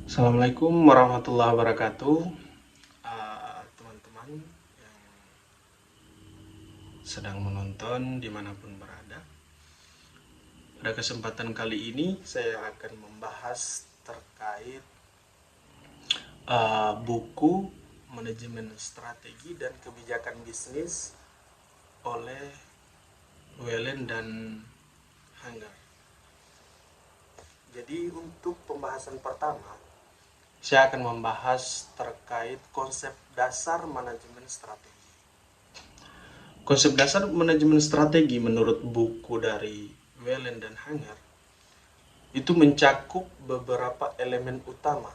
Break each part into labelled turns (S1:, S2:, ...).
S1: Assalamualaikum warahmatullahi wabarakatuh. Teman-teman yang sedang menonton dimanapun berada. Pada kesempatan kali ini saya akan membahas terkait buku Manajemen Strategi dan Kebijakan Bisnis oleh Wellen dan Hanger. Jadi untuk pembahasan pertama, saya akan membahas terkait konsep dasar manajemen strategi. Konsep dasar manajemen strategi menurut buku dari Wellen dan Hanger itu mencakup beberapa elemen utama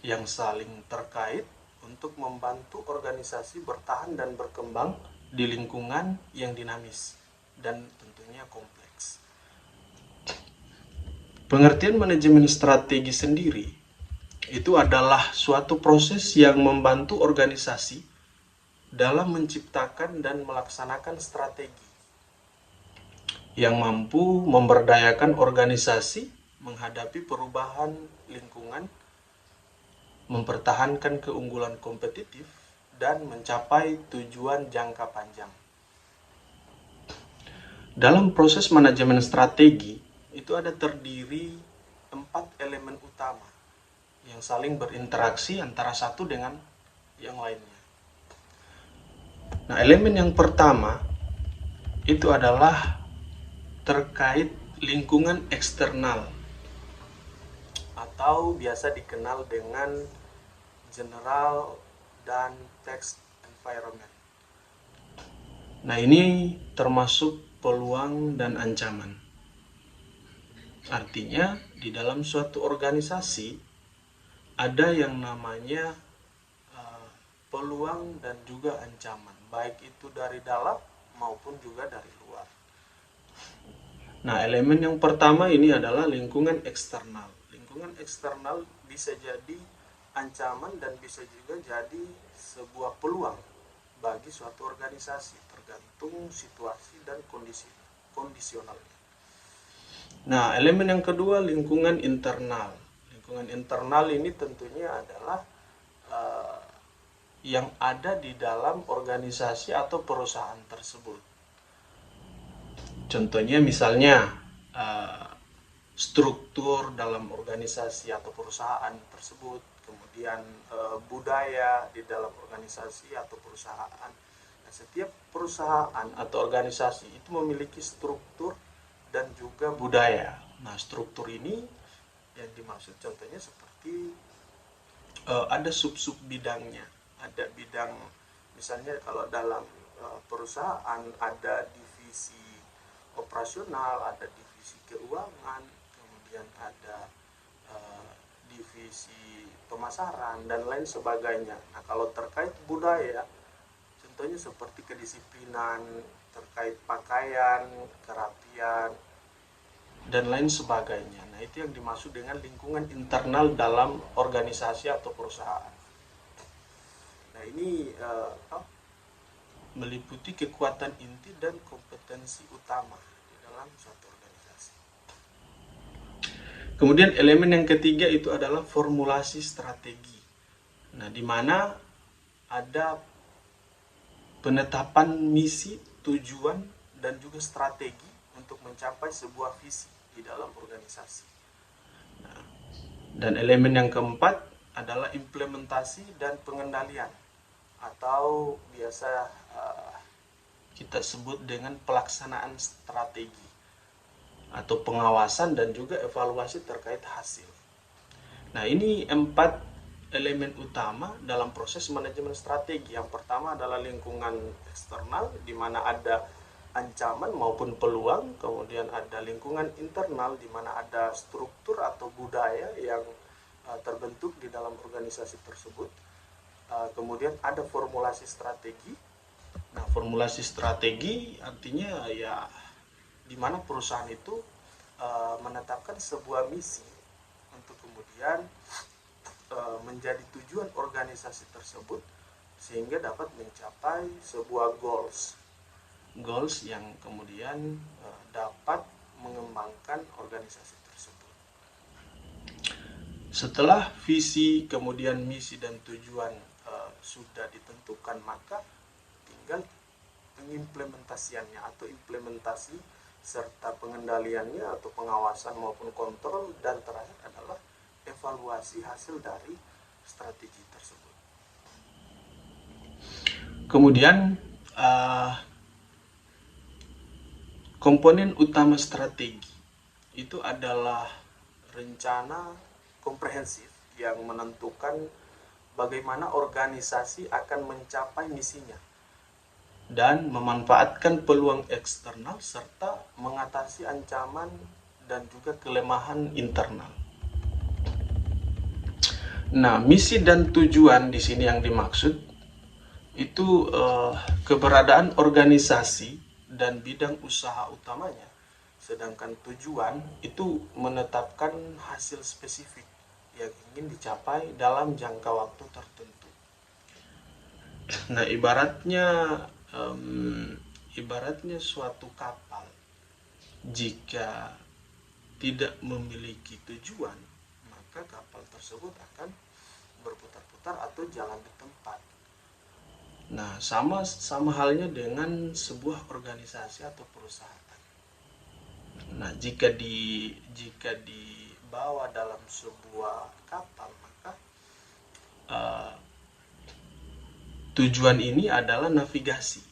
S1: yang saling terkait untuk membantu organisasi bertahan dan berkembang di lingkungan yang dinamis dan tentunya kompleks. Pengertian manajemen strategi sendiri itu adalah suatu proses yang membantu organisasi dalam menciptakan dan melaksanakan strategi yang mampu memberdayakan organisasi menghadapi perubahan lingkungan, mempertahankan keunggulan kompetitif, dan mencapai tujuan jangka panjang. Dalam proses manajemen strategi, itu ada terdiri 4 elemen utama yang saling berinteraksi antara satu dengan yang lainnya. Nah, elemen yang pertama itu adalah terkait lingkungan eksternal atau biasa dikenal dengan general dan text environment. Nah, ini termasuk peluang dan ancaman. Artinya, di dalam suatu organisasi ada yang namanya peluang dan juga ancaman, baik itu dari dalam maupun juga dari luar. Nah, elemen yang pertama ini adalah lingkungan eksternal. Lingkungan eksternal bisa jadi ancaman dan bisa juga jadi sebuah peluang bagi suatu organisasi, tergantung situasi dan kondisionalnya. Nah, elemen yang kedua lingkungan internal. Lingkungan internal ini tentunya adalah yang ada di dalam organisasi atau perusahaan tersebut. Contohnya misalnya struktur dalam organisasi atau perusahaan tersebut, kemudian budaya di dalam organisasi atau perusahaan. Nah, setiap perusahaan atau organisasi itu memiliki struktur dan juga budaya. Nah, struktur ini yang dimaksud contohnya seperti ada sub-sub bidangnya. Ada bidang misalnya kalau dalam perusahaan ada divisi operasional, ada divisi keuangan, kemudian ada divisi pemasaran dan lain sebagainya. Nah, kalau terkait budaya, contohnya seperti kedisiplinan terkait pakaian, kerapian, dan lain sebagainya. Nah, itu yang dimaksud dengan lingkungan internal dalam organisasi atau perusahaan. Nah, ini meliputi kekuatan inti dan kompetensi utama di dalam suatu organisasi. Kemudian elemen yang ketiga itu adalah formulasi strategi. Nah, di mana ada penetapan misi, tujuan, dan juga strategi untuk mencapai sebuah visi di dalam organisasi. Nah, dan elemen yang keempat adalah implementasi dan pengendalian atau biasa kita sebut dengan pelaksanaan strategi atau pengawasan dan juga evaluasi terkait hasil. Nah, ini 4 elemen utama dalam proses manajemen strategi. Yang pertama adalah lingkungan eksternal, di mana ada ancaman maupun peluang. Kemudian ada lingkungan internal, di mana ada struktur atau budaya yang terbentuk di dalam organisasi tersebut. Kemudian ada formulasi strategi. Nah, formulasi strategi artinya ya di mana perusahaan itu menetapkan sebuah misi untuk kemudian menjadi tujuan organisasi tersebut sehingga dapat mencapai sebuah goals yang kemudian dapat mengembangkan organisasi tersebut. Setelah visi, kemudian misi dan tujuan sudah ditentukan, maka tinggal pengimplementasiannya atau implementasi serta pengendaliannya atau pengawasan maupun kontrol, dan terakhir adalah evaluasi hasil dari strategi tersebut. Kemudian komponen utama strategi itu adalah rencana komprehensif yang menentukan bagaimana organisasi akan mencapai misinya dan memanfaatkan peluang eksternal serta mengatasi ancaman dan juga kelemahan internal. Nah, misi dan tujuan di sini yang dimaksud itu keberadaan organisasi dan bidang usaha utamanya. Sedangkan tujuan itu menetapkan hasil spesifik yang ingin dicapai dalam jangka waktu tertentu. Nah, ibaratnya suatu kapal jika tidak memiliki tujuan, maka kapal tersebut akan berputar-putar atau jalan di tempat. Nah, sama halnya dengan sebuah organisasi atau perusahaan. Nah, jika dibawa dalam sebuah kapal, maka tujuan ini adalah navigasi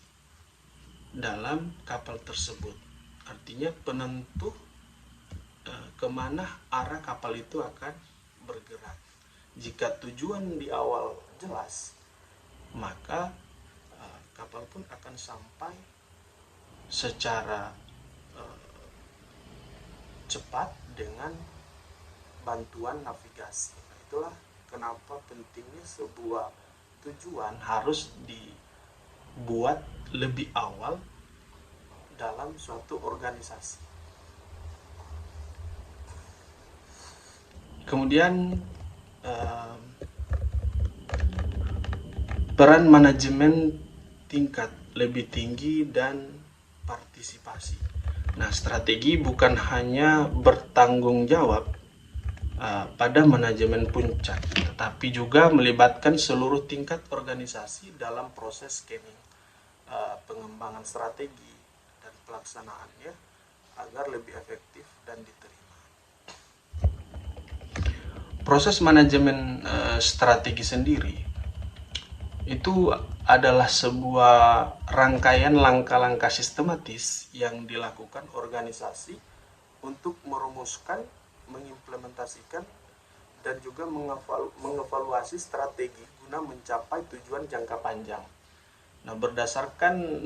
S1: dalam kapal tersebut. Artinya penentu kemana arah kapal itu akan bergerak. Jika tujuan di awal jelas, maka kapal pun akan sampai secara cepat dengan bantuan navigasi. Nah, itulah kenapa pentingnya sebuah tujuan harus dibuat lebih awal dalam suatu organisasi. Kemudian peran manajemen tingkat lebih tinggi dan partisipasi. Nah, strategi bukan hanya bertanggung jawab pada manajemen puncak, tetapi juga melibatkan seluruh tingkat organisasi dalam proses scanning, pengembangan strategi, dan pelaksanaannya agar lebih efektif dan diterima. Proses manajemen strategi sendiri itu adalah sebuah rangkaian langkah-langkah sistematis yang dilakukan organisasi untuk merumuskan, mengimplementasikan, dan juga mengevaluasi strategi guna mencapai tujuan jangka panjang. Nah, berdasarkan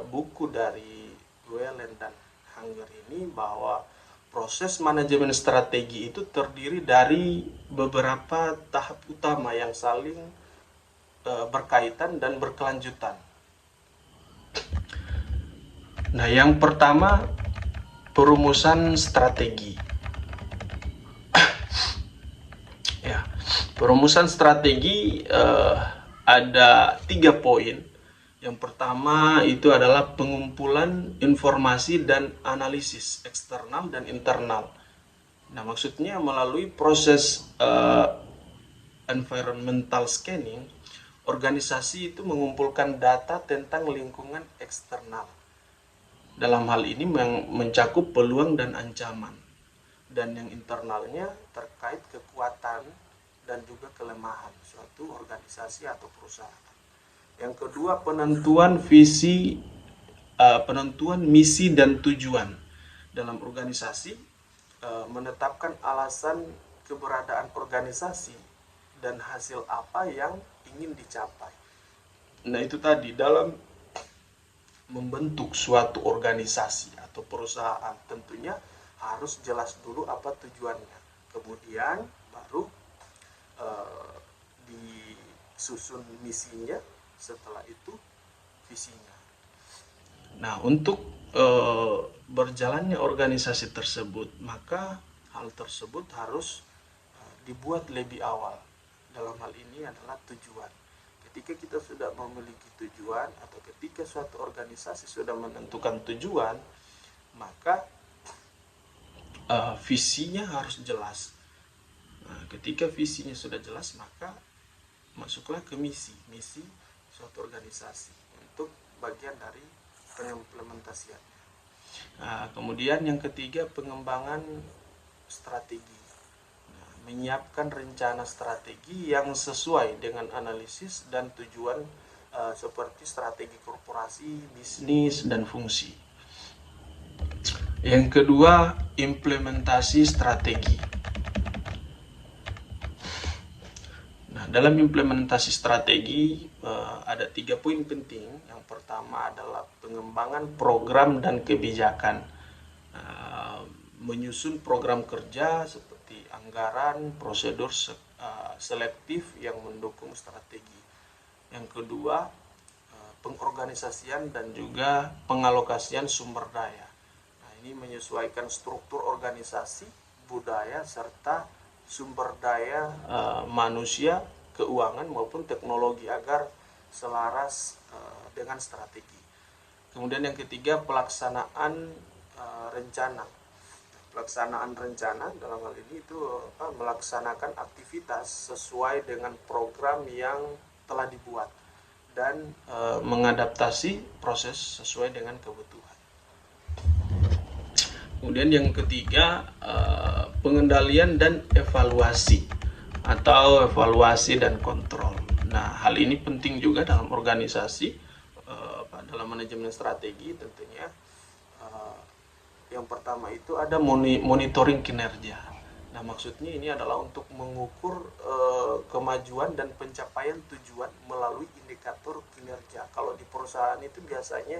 S1: buku dari Guelen dan Hanger ini, bahwa proses manajemen strategi itu terdiri dari beberapa tahap utama yang saling berkaitan dan berkelanjutan. Nah, yang pertama, perumusan strategi. Ya, perumusan strategi ada 3 poin. Yang pertama itu adalah pengumpulan informasi dan analisis eksternal dan internal. Nah, maksudnya melalui proses environmental scanning, organisasi itu mengumpulkan data tentang lingkungan eksternal. Dalam hal ini mencakup peluang dan ancaman. Dan yang internalnya terkait kekuatan dan juga kelemahan suatu organisasi atau perusahaan. Yang kedua, penentuan misi dan tujuan dalam organisasi, menetapkan alasan keberadaan organisasi dan hasil apa yang ingin dicapai. Nah, itu tadi, dalam membentuk suatu organisasi atau perusahaan tentunya harus jelas dulu apa tujuannya. Kemudian baru disusun misinya, setelah itu visinya. Nah, untuk berjalannya organisasi tersebut, maka hal tersebut harus dibuat lebih awal. Dalam hal ini adalah tujuan. Ketika kita sudah memiliki tujuan atau ketika suatu organisasi sudah menentukan tujuan, maka visinya harus jelas. Nah, ketika visinya sudah jelas, maka masuklah ke misi suatu organisasi untuk bagian dari pengimplementasian. Nah, kemudian yang ketiga, pengembangan strategi. Nah, menyiapkan rencana strategi yang sesuai dengan analisis dan tujuan seperti strategi korporasi, bisnis, dan fungsi. Yang kedua, implementasi strategi. Nah, dalam implementasi strategi ada 3 poin penting. Yang pertama adalah pengembangan program dan kebijakan. Menyusun program kerja seperti anggaran, prosedur selektif yang mendukung strategi. Yang kedua, pengorganisasian dan juga pengalokasian sumber daya. Nah, ini menyesuaikan struktur organisasi, budaya, serta sumber daya manusia, keuangan maupun teknologi agar selaras dengan strategi. Kemudian yang ketiga, pelaksanaan rencana. Pelaksanaan rencana dalam hal ini itu melaksanakan aktivitas sesuai dengan program yang telah dibuat dan mengadaptasi proses sesuai dengan kebutuhan. Kemudian yang ketiga, pengendalian dan evaluasi atau evaluasi dan kontrol. Nah, hal ini penting juga dalam organisasi, dalam manajemen strategi tentunya. Yang pertama itu ada monitoring kinerja. Nah, maksudnya ini adalah untuk mengukur kemajuan dan pencapaian tujuan melalui indikator kinerja. Kalau di perusahaan itu biasanya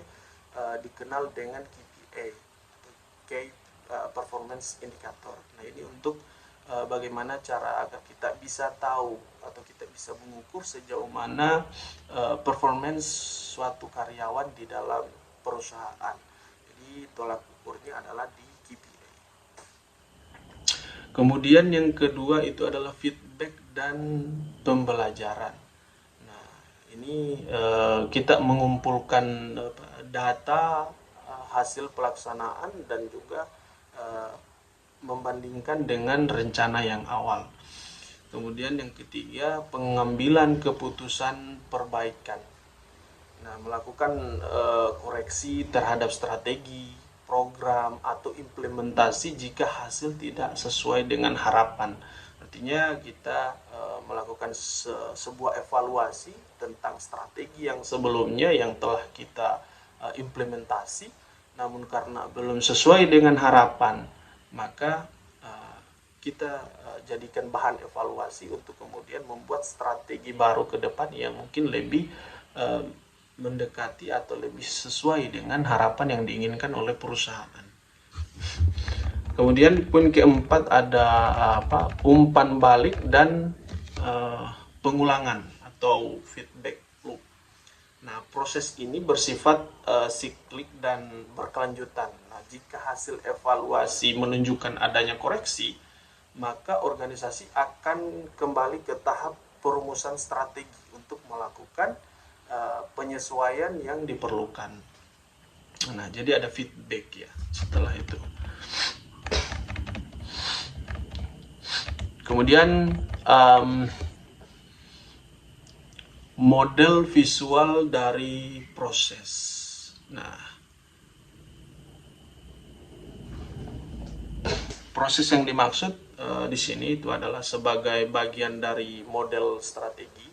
S1: dikenal dengan KPI, Key Performance Indicator. Nah, ini untuk bagaimana cara agar kita bisa tahu atau kita bisa mengukur sejauh mana performance suatu karyawan di dalam perusahaan. Jadi tolak ukurnya adalah di KPI. Kemudian yang kedua itu adalah feedback dan pembelajaran. Nah, ini kita mengumpulkan data hasil pelaksanaan dan juga membandingkan dengan rencana yang awal. Kemudian yang ketiga, pengambilan keputusan perbaikan. Nah, melakukan koreksi terhadap strategi, program, atau implementasi jika hasil tidak sesuai dengan harapan. Artinya kita melakukan sebuah evaluasi tentang strategi yang sebelumnya yang telah kita implementasi, namun karena belum sesuai dengan harapan, maka kita jadikan bahan evaluasi untuk kemudian membuat strategi baru ke depan yang mungkin lebih mendekati atau lebih sesuai dengan harapan yang diinginkan oleh perusahaan. Kemudian poin keempat ada umpan balik dan pengulangan atau feedback loop. Nah, proses ini bersifat siklik dan berkelanjutan. Nah, jika hasil evaluasi menunjukkan adanya koreksi, maka organisasi akan kembali ke tahap perumusan strategi untuk melakukan penyesuaian yang diperlukan. Nah, jadi ada feedback ya setelah itu. Kemudian model visual dari proses. Nah, proses yang dimaksud di sini itu adalah sebagai bagian dari model strategi,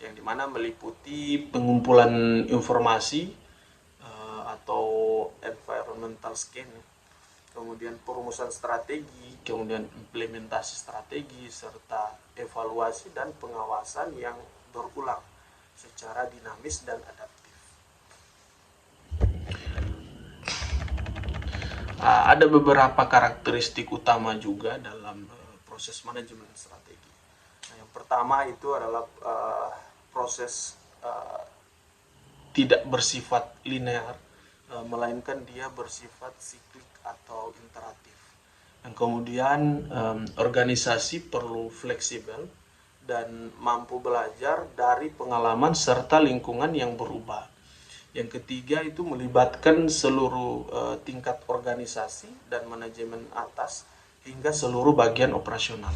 S1: yang dimana meliputi pengumpulan informasi atau environmental scan, kemudian perumusan strategi, kemudian implementasi strategi, serta evaluasi dan pengawasan yang berulang secara dinamis dan adaptif. Ada beberapa karakteristik utama juga dalam proses manajemen strategi. Nah, yang pertama itu adalah proses tidak bersifat linear, melainkan dia bersifat siklik atau iteratif. Dan kemudian organisasi perlu fleksibel dan mampu belajar dari pengalaman serta lingkungan yang berubah. Yang ketiga itu melibatkan seluruh tingkat organisasi dan manajemen atas hingga seluruh bagian operasional.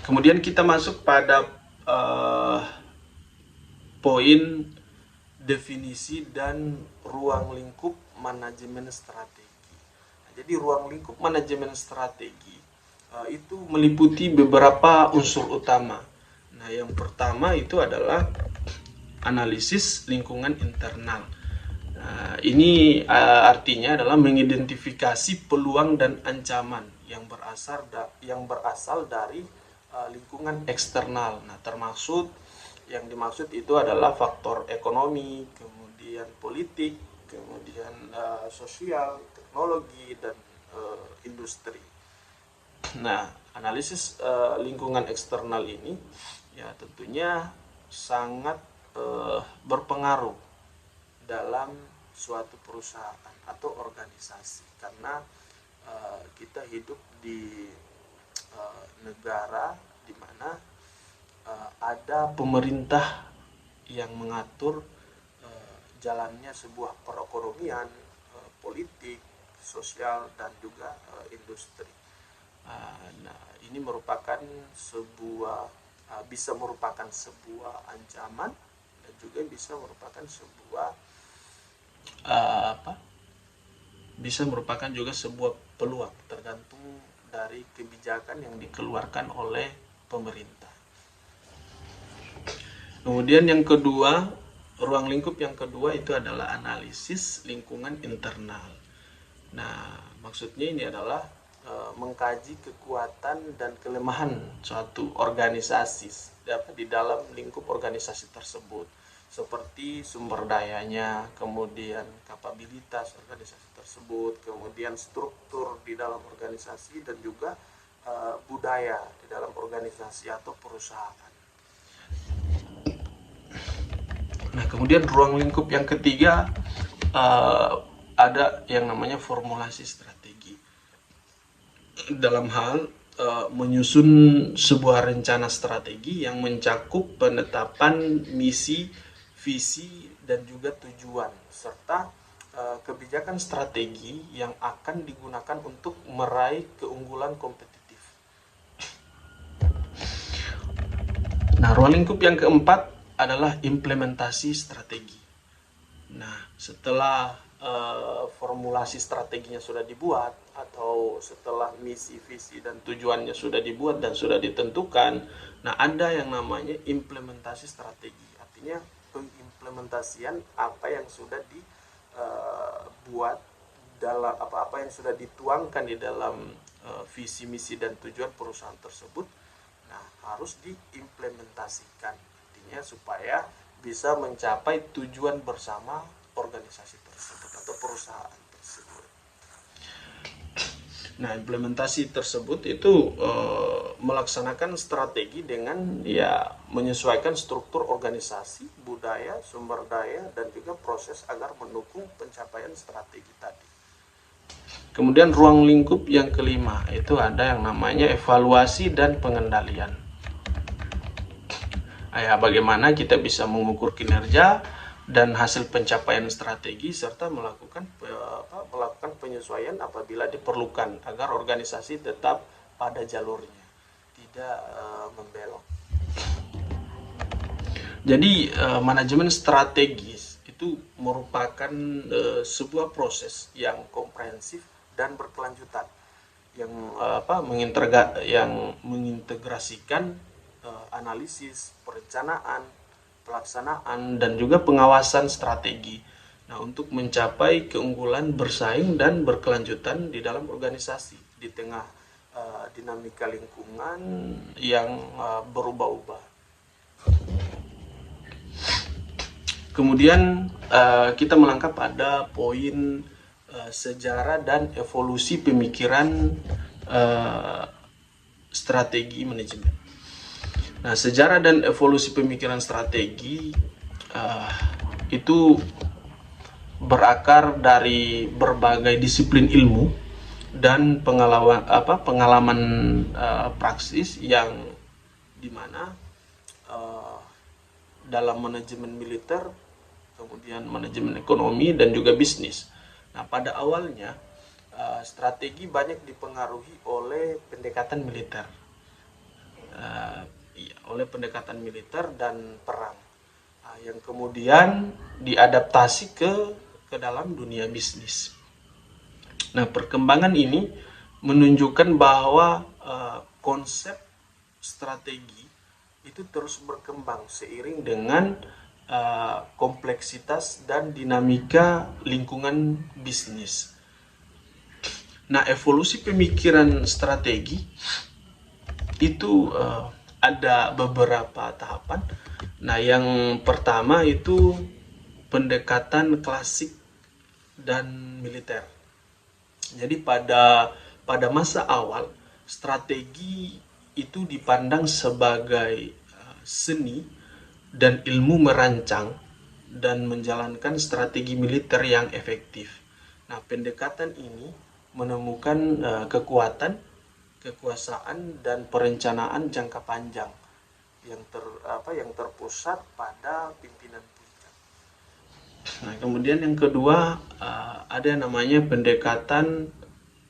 S1: Kemudian kita masuk pada poin definisi dan ruang lingkup manajemen strategi. Nah, jadi ruang lingkup manajemen strategi itu meliputi beberapa unsur utama. Nah, yang pertama itu adalah analisis lingkungan internal. Nah, ini artinya adalah mengidentifikasi peluang dan ancaman yang berasal dari lingkungan eksternal. Nah, termasuk yang dimaksud itu adalah faktor ekonomi, kemudian politik, kemudian sosial, teknologi, dan industri. Nah, analisis lingkungan eksternal ini ya tentunya sangat berpengaruh dalam suatu perusahaan atau organisasi, karena kita hidup di negara di mana ada pemerintah yang mengatur jalannya sebuah perekonomian, politik, sosial, dan juga industri. Nah, ini merupakan bisa merupakan sebuah ancaman dan juga bisa merupakan sebuah bisa merupakan juga sebuah peluang, tergantung dari kebijakan yang dikeluarkan oleh pemerintah. Kemudian yang kedua, ruang lingkup yang kedua itu adalah analisis lingkungan internal. Nah, maksudnya ini adalah mengkaji kekuatan dan kelemahan suatu organisasi di dalam lingkup organisasi tersebut, seperti sumber dayanya, kemudian kapabilitas organisasi tersebut, kemudian struktur di dalam organisasi, dan juga budaya di dalam organisasi atau perusahaan. Nah, kemudian ruang lingkup yang ketiga ada yang namanya formulasi strategi. Dalam hal menyusun sebuah rencana strategi yang mencakup penetapan misi, visi, dan juga tujuan, serta kebijakan strategi yang akan digunakan untuk meraih keunggulan kompetitif. Nah, ruang lingkup yang keempat adalah implementasi strategi. Nah, setelah formulasi strateginya sudah dibuat, atau setelah misi, visi, dan tujuannya sudah dibuat dan sudah ditentukan, nah ada yang namanya implementasi strategi. Artinya pengimplementasian apa yang sudah dibuat dalam apa yang sudah dituangkan di dalam visi, misi, dan tujuan perusahaan tersebut. Nah, harus diimplementasikan, artinya supaya bisa mencapai tujuan bersama organisasi tersebut atau perusahaan tersebut. Nah, implementasi tersebut itu melaksanakan strategi dengan menyesuaikan struktur organisasi, budaya, sumber daya, dan juga proses agar mendukung pencapaian strategi tadi. Kemudian ruang lingkup yang kelima itu ada yang namanya evaluasi dan pengendalian. Bagaimana kita bisa mengukur kinerja dan hasil pencapaian strategi, serta melakukan penyesuaian apabila diperlukan agar organisasi tetap pada jalurnya, tidak membelok. Jadi manajemen strategis itu merupakan sebuah proses yang komprehensif dan berkelanjutan yang mengintegrasikan analisis, perencanaan, pelaksanaan, dan juga pengawasan strategi. Nah, untuk mencapai keunggulan bersaing dan berkelanjutan di dalam organisasi di tengah dinamika lingkungan yang berubah-ubah. Kemudian kita melangkah pada poin sejarah dan evolusi pemikiran strategi manajemen. Nah, sejarah dan evolusi pemikiran strategi itu berakar dari berbagai disiplin ilmu dan pengalaman praksis yang dimana dalam manajemen militer, kemudian manajemen ekonomi, dan juga bisnis. Nah, pada awalnya strategi banyak dipengaruhi oleh pendekatan militer. oleh pendekatan militer dan perang, yang kemudian diadaptasi ke dalam dunia bisnis. Nah, perkembangan ini menunjukkan bahwa konsep strategi itu terus berkembang seiring dengan kompleksitas dan dinamika lingkungan bisnis. Nah, evolusi pemikiran strategi itu ada beberapa tahapan. Nah, yang pertama itu pendekatan klasik dan militer. Jadi pada masa awal, strategi itu dipandang sebagai seni dan ilmu merancang dan menjalankan strategi militer yang efektif. Nah, pendekatan ini menemukan kekuatan, kekuasaan, dan perencanaan jangka panjang yang terpusat pada pimpinan puncak. Nah, kemudian yang kedua ada yang namanya pendekatan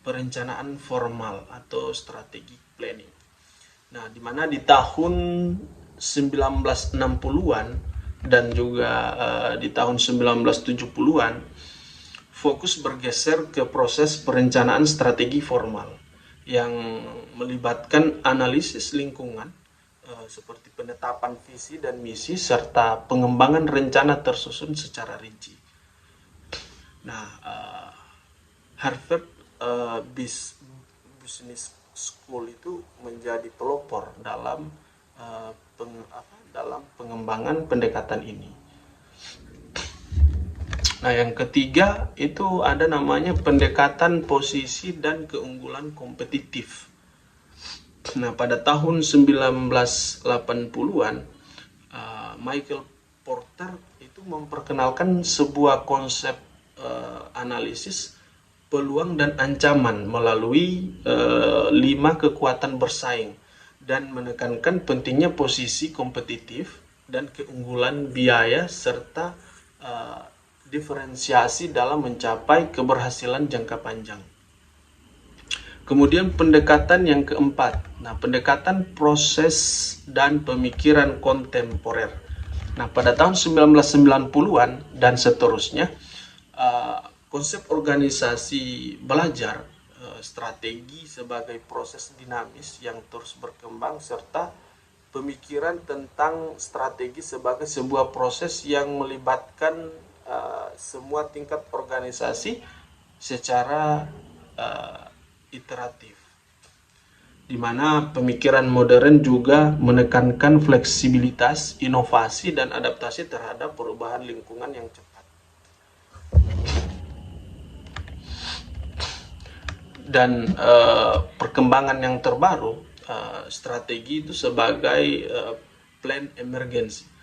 S1: perencanaan formal atau strategic planning. Nah, di mana di tahun 1960-an dan juga di tahun 1970-an fokus bergeser ke proses perencanaan strategi formal yang melibatkan analisis lingkungan seperti penetapan visi dan misi serta pengembangan rencana tersusun secara rinci. Nah, Harvard Business School itu menjadi pelopor dalam pengembangan pendekatan ini. Nah, yang ketiga itu ada namanya pendekatan posisi dan keunggulan kompetitif. Nah, pada tahun 1980-an, Michael Porter itu memperkenalkan sebuah konsep analisis peluang dan ancaman melalui 5 kekuatan bersaing dan menekankan pentingnya posisi kompetitif dan keunggulan biaya serta diferensiasi dalam mencapai keberhasilan jangka panjang. Kemudian pendekatan yang keempat, nah pendekatan proses dan pemikiran kontemporer. Nah, pada tahun 1990-an dan seterusnya, konsep organisasi belajar strategi sebagai proses dinamis yang terus berkembang serta pemikiran tentang strategi sebagai sebuah proses yang melibatkan semua tingkat organisasi secara iteratif, di mana pemikiran modern juga menekankan fleksibilitas, inovasi, dan adaptasi terhadap perubahan lingkungan yang cepat. Dan perkembangan yang terbaru, strategi itu sebagai plan emergency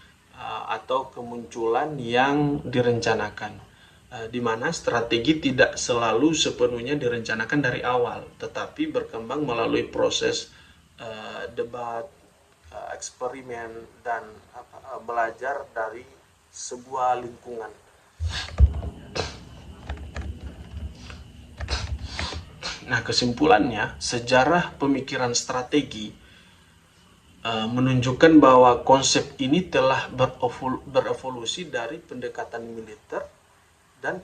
S1: atau kemunculan yang direncanakan, di mana strategi tidak selalu sepenuhnya direncanakan dari awal, tetapi berkembang melalui proses debat, eksperimen, dan belajar dari sebuah lingkungan. Nah, kesimpulannya, sejarah pemikiran strategi menunjukkan bahwa konsep ini telah berevolusi dari pendekatan militer dan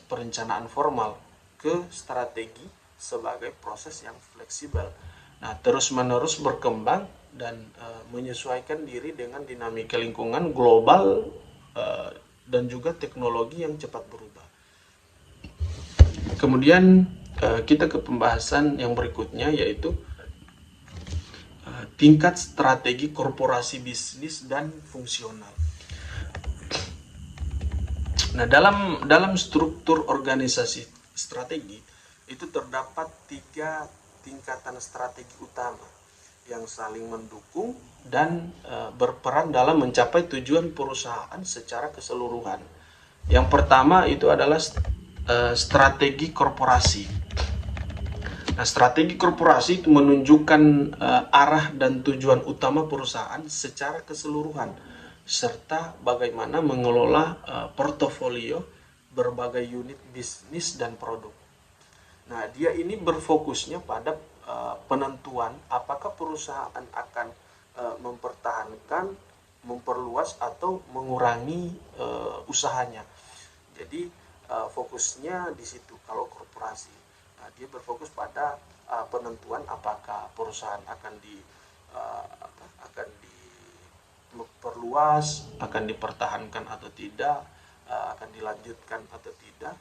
S1: perencanaan formal ke strategi sebagai proses yang fleksibel. Nah, terus-menerus berkembang dan menyesuaikan diri dengan dinamika lingkungan global dan juga teknologi yang cepat berubah. Kemudian kita ke pembahasan yang berikutnya, yaitu tingkat strategi korporasi bisnis dan fungsional. Nah, dalam struktur organisasi strategi itu terdapat 3 tingkatan strategi utama yang saling mendukung dan berperan dalam mencapai tujuan perusahaan secara keseluruhan. Yang pertama itu adalah strategi korporasi. Nah, strategi korporasi itu menunjukkan arah dan tujuan utama perusahaan secara keseluruhan, serta bagaimana mengelola portofolio berbagai unit bisnis dan produk. Nah, dia ini berfokusnya pada penentuan apakah perusahaan akan mempertahankan, memperluas atau mengurangi usahanya. Jadi fokusnya di situ. Kalau korporasi, dia berfokus pada penentuan apakah perusahaan akan diperluas, akan dipertahankan atau tidak, akan dilanjutkan atau tidak,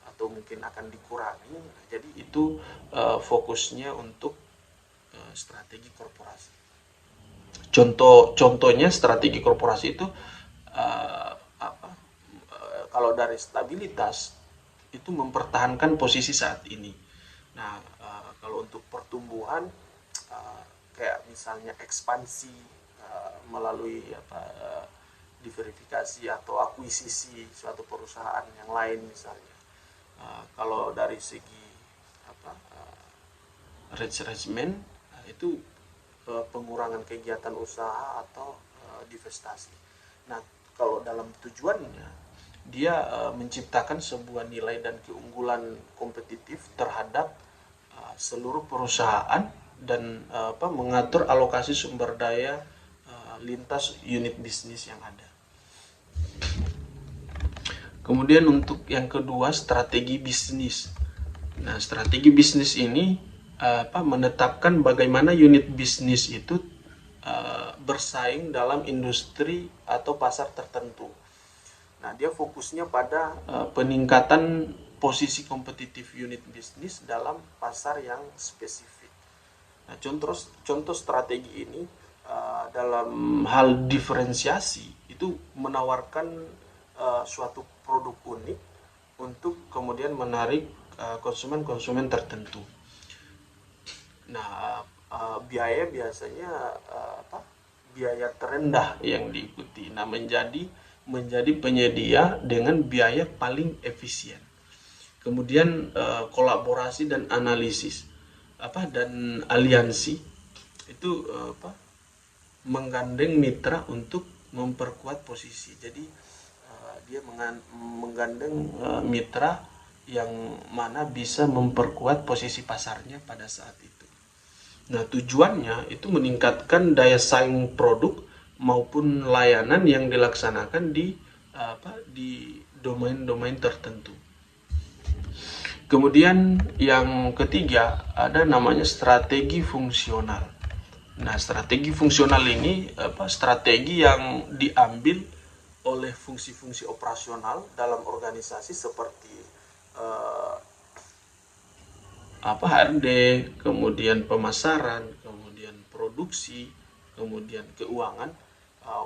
S1: atau mungkin akan dikurangi. Jadi itu fokusnya untuk strategi korporasi. Contohnya strategi korporasi itu kalau dari stabilitas itu mempertahankan posisi saat ini. Nah, kalau untuk pertumbuhan kayak misalnya ekspansi melalui diverifikasi atau akuisisi suatu perusahaan yang lain misalnya. Kalau dari segi retrenchment itu pengurangan kegiatan usaha atau divestasi. Nah, kalau dalam tujuannya dia menciptakan sebuah nilai dan keunggulan kompetitif terhadap seluruh perusahaan dan mengatur alokasi sumber daya lintas unit bisnis yang ada. Kemudian untuk yang kedua, strategi bisnis. Nah, strategi bisnis ini menetapkan bagaimana unit bisnis itu bersaing dalam industri atau pasar tertentu. Nah, dia fokusnya pada peningkatan posisi kompetitif unit bisnis dalam pasar yang spesifik. Nah, contoh strategi ini dalam hal diferensiasi itu menawarkan suatu produk unik untuk kemudian menarik konsumen-konsumen tertentu. Nah, biaya biasanya biaya terendah yang diikuti. Nah, menjadi penyedia dengan biaya paling efisien. Kemudian kolaborasi dan analisis dan aliansi itu menggandeng mitra untuk memperkuat posisi. Jadi dia menggandeng mitra yang mana bisa memperkuat posisi pasarnya pada saat itu. Nah, tujuannya itu meningkatkan daya saing produk maupun layanan yang dilaksanakan di domain-domain tertentu. Kemudian yang ketiga ada namanya strategi fungsional. Nah, strategi fungsional ini strategi yang diambil oleh fungsi-fungsi operasional dalam organisasi seperti HRD, kemudian pemasaran, kemudian produksi, kemudian keuangan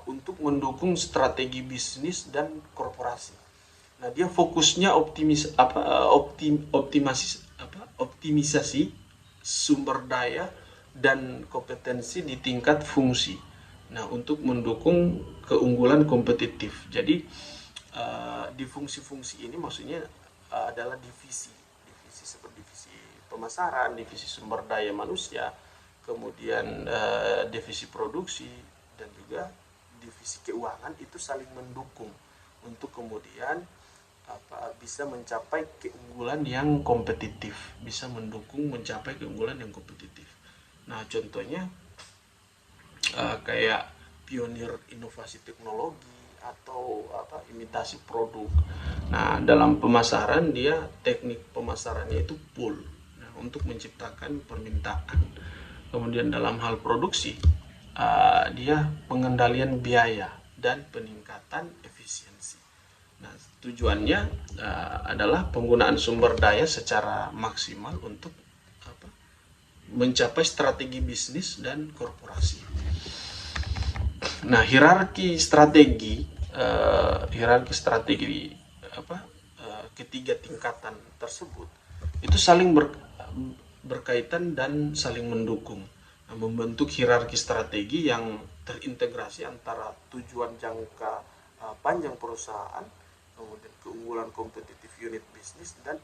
S1: untuk mendukung strategi bisnis dan korporasi. Nah, dia fokusnya optimisasi sumber daya dan kompetensi di tingkat fungsi. Nah, untuk mendukung keunggulan kompetitif. Jadi di fungsi-fungsi ini maksudnya adalah divisi seperti divisi pemasaran, divisi sumber daya manusia, kemudian divisi produksi dan juga divisi keuangan itu saling mendukung untuk kemudian bisa mencapai keunggulan yang kompetitif, bisa mendukung mencapai keunggulan yang kompetitif. Nah, contohnya kayak pionir inovasi teknologi atau imitasi produk. Nah, dalam pemasaran dia teknik pemasarannya itu pull, untuk menciptakan permintaan. Kemudian dalam hal produksi dia pengendalian biaya dan peningkatan efisiensi. Nah, tujuannya adalah penggunaan sumber daya secara maksimal untuk mencapai strategi bisnis dan korporasi. Nah, hierarki strategi ketiga tingkatan tersebut itu saling berkaitan dan saling mendukung. Nah, membentuk hierarki strategi yang terintegrasi antara tujuan jangka panjang perusahaan, kemudian keunggulan kompetitif unit bisnis dan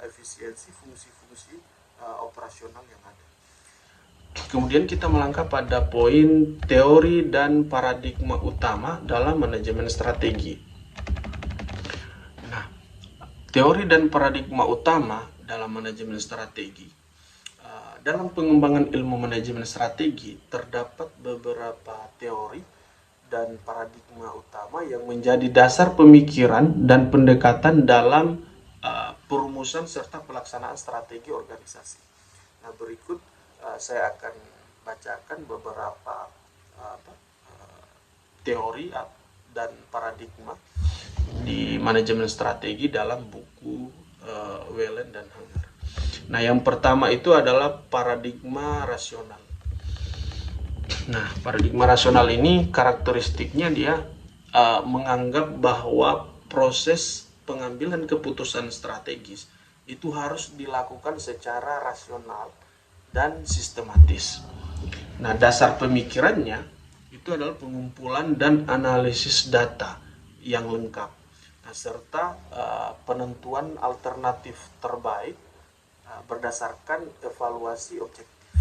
S1: efisiensi fungsi-fungsi operasional yang ada. Kemudian kita melangkah pada poin teori dan paradigma utama dalam manajemen strategi. Nah, teori dan paradigma utama dalam manajemen strategi dalam pengembangan ilmu manajemen strategi terdapat beberapa teori dan paradigma utama yang menjadi dasar pemikiran dan pendekatan dalam perumusan serta pelaksanaan strategi organisasi. Nah, berikut saya akan bacakan beberapa teori dan paradigma di manajemen strategi dalam buku Whelan dan Hanger. Nah, yang pertama itu adalah paradigma rasional. Nah, paradigma rasional ini karakteristiknya dia menganggap bahwa proses pengambilan keputusan strategis itu harus dilakukan secara rasional dan sistematis. Nah, dasar pemikirannya itu adalah pengumpulan dan analisis data yang lengkap, nah, serta penentuan alternatif terbaik berdasarkan evaluasi objektif.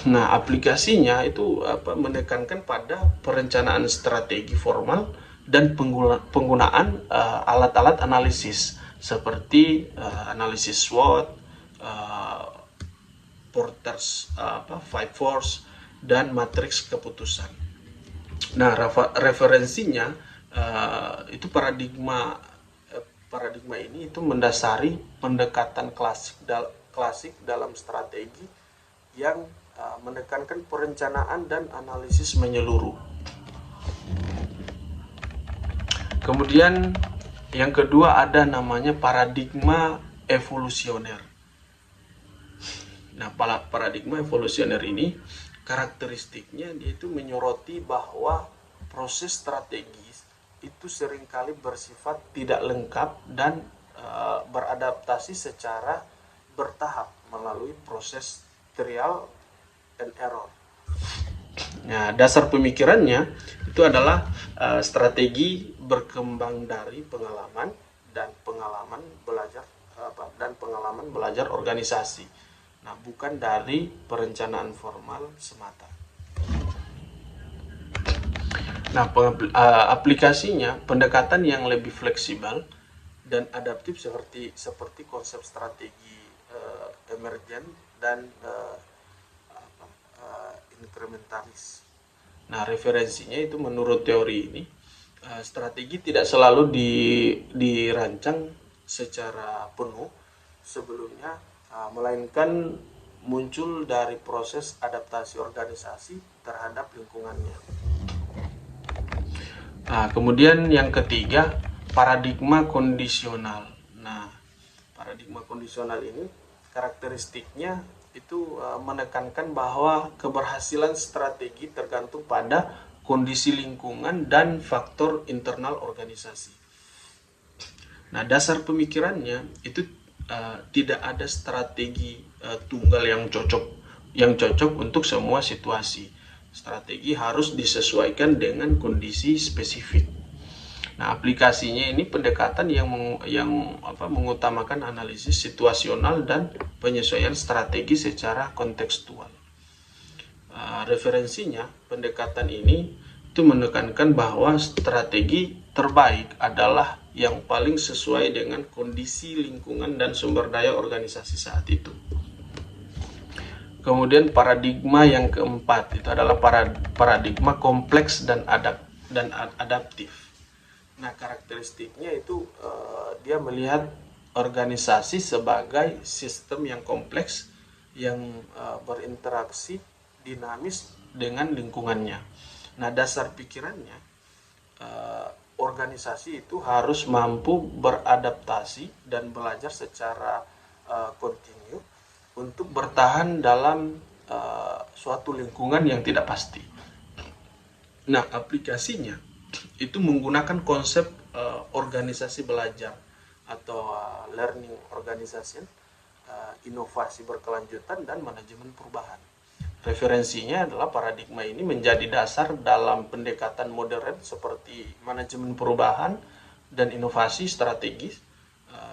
S1: Nah, aplikasinya itu menekankan pada perencanaan strategi formal dan penggunaan alat-alat analisis seperti analisis SWOT, Porter's Five Force, dan matriks keputusan. Nah, referensinya itu paradigma ini itu mendasari pendekatan klasik dalam strategi yang menekankan perencanaan dan analisis menyeluruh. Kemudian yang kedua ada namanya paradigma evolusioner. Nah, paradigma evolusioner ini karakteristiknya dia itu menyoroti bahwa proses strategis itu seringkali bersifat tidak lengkap dan beradaptasi secara bertahap melalui proses trial and error. Nah, dasar pemikirannya itu adalah strategi berkembang dari pengalaman belajar organisasi. Nah, bukan dari perencanaan formal semata. Nah, aplikasinya pendekatan yang lebih fleksibel dan adaptif seperti konsep strategi emergen dan inkrementalis. Nah, referensinya itu menurut teori ini strategi tidak selalu dirancang secara penuh sebelumnya, melainkan muncul dari proses adaptasi organisasi terhadap lingkungannya. Nah, kemudian yang ketiga, paradigma kondisional. Nah, paradigma kondisional ini karakteristiknya itu menekankan bahwa keberhasilan strategi tergantung pada kondisi lingkungan dan faktor internal organisasi. Nah, dasar pemikirannya itu tidak ada strategi tunggal yang cocok untuk semua situasi. Strategi harus disesuaikan dengan kondisi spesifik. Nah, aplikasinya ini pendekatan yang mengutamakan analisis situasional dan penyesuaian strategi secara kontekstual. Referensinya, pendekatan ini itu menekankan bahwa strategi terbaik adalah yang paling sesuai dengan kondisi lingkungan dan sumber daya organisasi saat itu. Kemudian paradigma yang keempat itu adalah paradigma kompleks dan adaptif. Nah, karakteristiknya itu dia melihat organisasi sebagai sistem yang kompleks yang berinteraksi dinamis dengan lingkungannya. Nah, dasar pikirannya organisasi itu harus mampu beradaptasi dan belajar secara kontinu untuk bertahan dalam suatu lingkungan yang tidak pasti. Nah, aplikasinya itu menggunakan konsep organisasi belajar atau learning organization, inovasi berkelanjutan, dan manajemen perubahan. Referensinya adalah paradigma ini menjadi dasar dalam pendekatan modern seperti manajemen perubahan dan inovasi strategis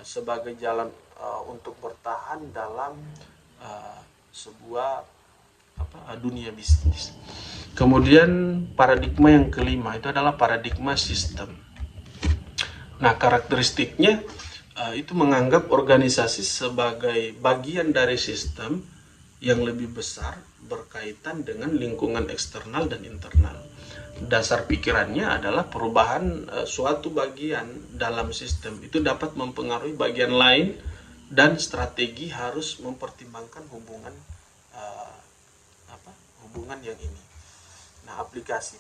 S1: sebagai jalan untuk bertahan dalam sebuah dunia bisnis. Kemudian paradigma yang kelima itu adalah paradigma sistem. Nah, karakteristiknya itu menganggap organisasi sebagai bagian dari sistem yang lebih besar berkaitan dengan lingkungan eksternal dan internal. Dasar pikirannya adalah perubahan suatu bagian dalam sistem itu dapat mempengaruhi bagian lain, dan strategi harus mempertimbangkan uh, hubungan yang ini. Nah, aplikasi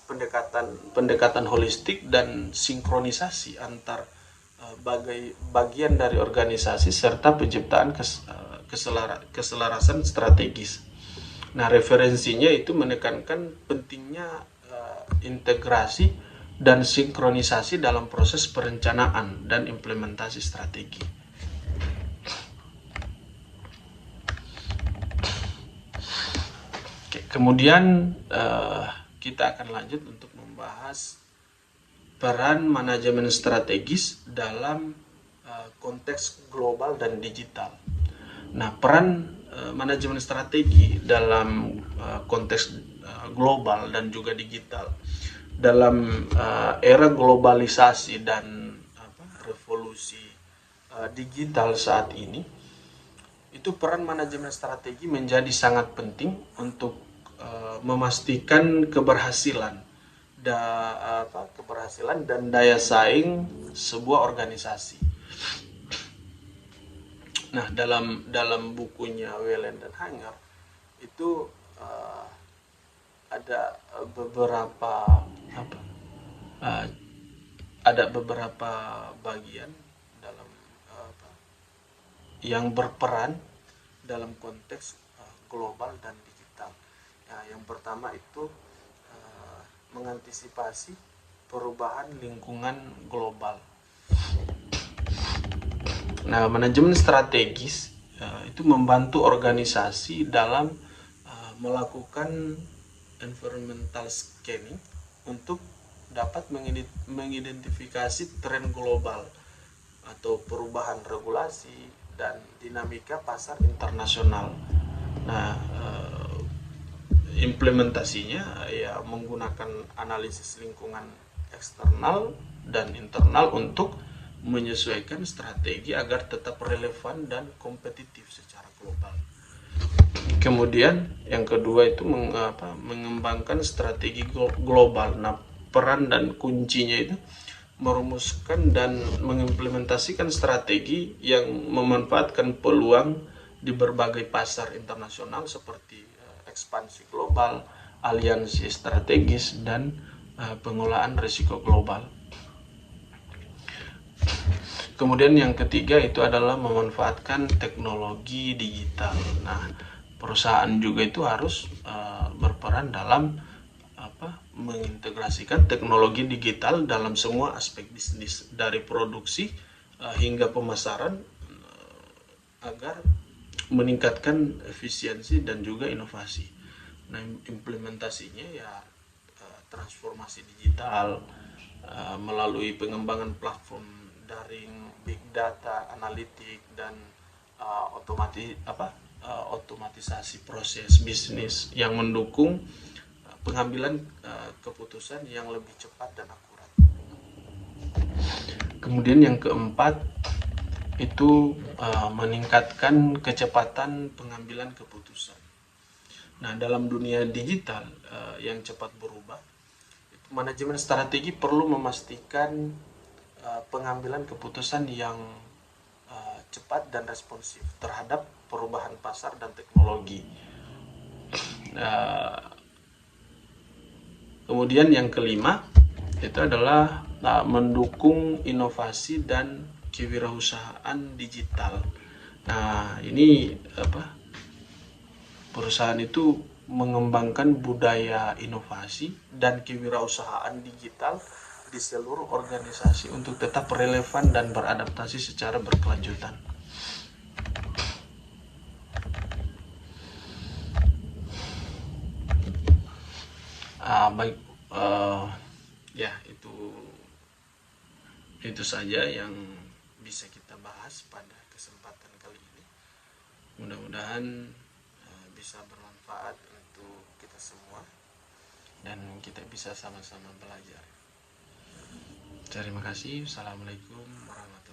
S1: pendekatan holistik dan sinkronisasi antar bagian dari organisasi serta penciptaan keselarasan strategis. Nah, referensinya itu menekankan pentingnya integrasi dan sinkronisasi dalam proses perencanaan dan implementasi strategi. Oke, kemudian kita akan lanjut untuk membahas peran manajemen strategis dalam konteks global dan digital. Nah, peran manajemen strategi dalam konteks global dan juga digital dalam era globalisasi dan revolusi digital saat ini, itu peran manajemen strategi menjadi sangat penting untuk memastikan keberhasilan dan daya saing sebuah organisasi. Nah, dalam bukunya Wellen dan Hanger itu ada beberapa bagian dalam yang berperan dalam konteks global dan digital. Nah, yang pertama itu mengantisipasi perubahan lingkungan global. Nah, manajemen strategis itu membantu organisasi dalam melakukan environmental scanning untuk dapat mengidentifikasi tren global atau perubahan regulasi dan dinamika pasar internasional. Nah, implementasinya ya menggunakan analisis lingkungan eksternal dan internal untuk menyesuaikan strategi agar tetap relevan dan kompetitif secara global. Kemudian yang kedua itu mengembangkan strategi global. Nah, peran dan kuncinya itu merumuskan dan mengimplementasikan strategi yang memanfaatkan peluang di berbagai pasar internasional seperti ekspansi global, aliansi strategis, dan pengolahan risiko global. Kemudian yang ketiga itu adalah memanfaatkan teknologi digital. Nah, perusahaan juga itu harus berperan dalam mengintegrasikan teknologi digital dalam semua aspek bisnis dari produksi hingga pemasaran agar meningkatkan efisiensi dan juga inovasi. Nah, implementasinya ya transformasi digital melalui pengembangan platform daring, big data, analitik, dan otomatisasi proses bisnis yang mendukung pengambilan keputusan yang lebih cepat dan akurat. Kemudian yang keempat itu meningkatkan kecepatan pengambilan keputusan. Nah, dalam dunia digital yang cepat berubah, manajemen strategi perlu memastikan pengambilan keputusan yang cepat dan responsif terhadap perubahan pasar dan teknologi. Kemudian yang kelima itu adalah mendukung inovasi dan kewirausahaan digital. Nah, ini perusahaan itu mengembangkan budaya inovasi dan kewirausahaan digital di seluruh organisasi untuk tetap relevan dan beradaptasi secara berkelanjutan. Baik, ya itu saja yang bisa kita bahas pada kesempatan kali ini. Mudah-mudahan bisa bermanfaat untuk kita semua dan kita bisa sama-sama belajar. Terima kasih. Assalamualaikum warahmatullahi wabarakatuh.